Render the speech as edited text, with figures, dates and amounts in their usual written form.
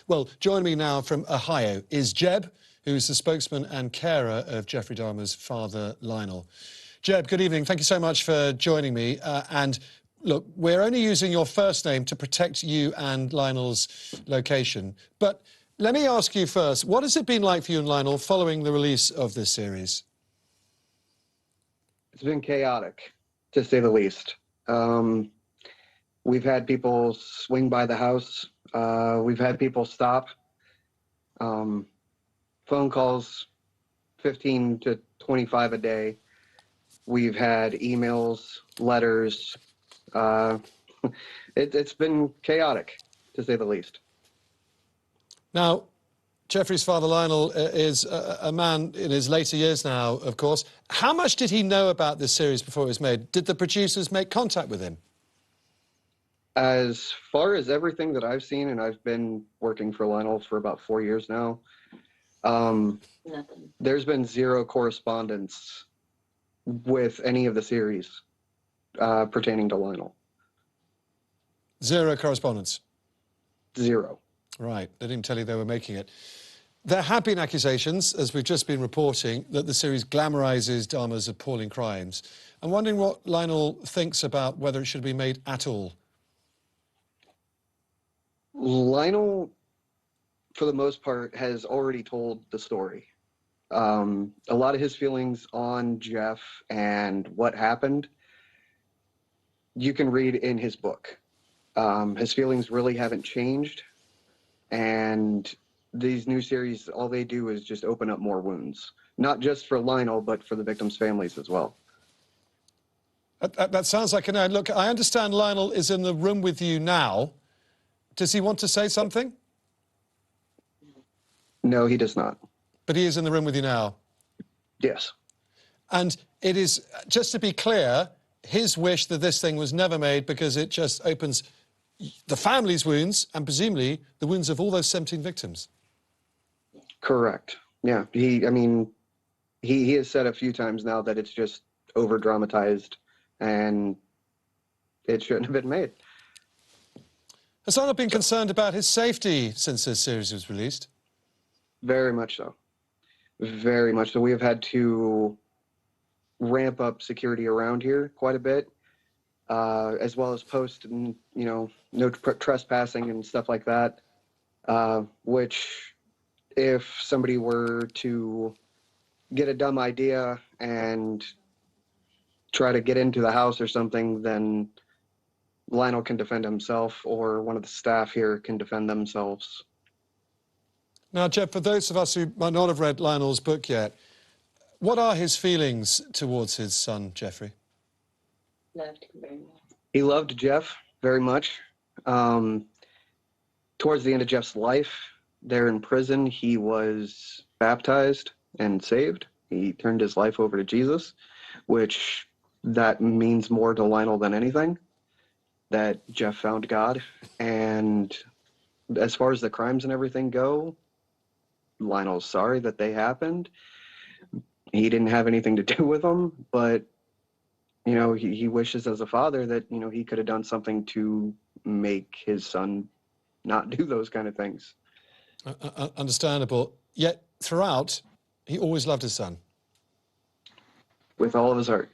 Well, joining me now from Ohio is Jeb, who's the spokesman and carer of Jeffrey Dahmer's father, Lionel. Jeb, good evening. Thank you so much for joining me. And look, we're only using your first name to protect you and Lionel's location. But let me ask you first, what has it been like for you and Lionel following the release of this series? It's been chaotic, to say the least. We've had people swing by the house. We've had people stop. Phone calls, 15 to 25 a day. We've had emails, letters. It's been chaotic, to say the least. Now, Jeffrey's father, Lionel, is a man in his later years now, of course. How much did he know about this series before it was made? Did the producers make contact with him? As far as everything that I've seen, and I've been working for Lionel for about 4 years now, there's been zero correspondence with any of the series pertaining to Lionel. Zero correspondence? Zero. Right. They didn't tell you they were making it. There have been accusations, as we've just been reporting, that the series glamorizes Dahmer's appalling crimes. I'm wondering what Lionel thinks about whether it should be made at all. Lionel, for the most part, has already told the story. A lot of his feelings on Jeff and what happened, you can read in his book. His feelings really haven't changed, and these new series, all they do is just open up more wounds, not just for Lionel, but for the victims' families as well. That sounds like a no. Look, I understand Lionel is in the room with you now. Does he want to say something? No, he does not. But he is in the room with you now? Yes. And it is, just to be clear, his wish that this thing was never made because it just opens the family's wounds and presumably the wounds of all those 17 victims. Correct. Yeah. He has said a few times now that it's just over-dramatized and it shouldn't have been made. Has Lionel been concerned about his safety since this series was released? Very much so. Very much so. We have had to ramp up security around here quite a bit, as well as post, no trespassing and stuff like that, which if somebody were to get a dumb idea and try to get into the house or something, then Lionel can defend himself, or one of the staff here can defend themselves. Now, Jeff, for those of us who might not have read Lionel's book yet, what are his feelings towards his son, Jeffrey? Loved him very much. He loved Jeff very much. Towards the end of Jeff's life, there in prison, he was baptized and saved. He turned his life over to Jesus, which that means more to Lionel than anything, that Jeff found God. And as far as the crimes and everything go, Lionel's sorry that they happened. He didn't have anything to do with them, but, he wishes as a father that, he could have done something to make his son not do those kind of things. Understandable. Yet, throughout, he always loved his son. With all of his heart.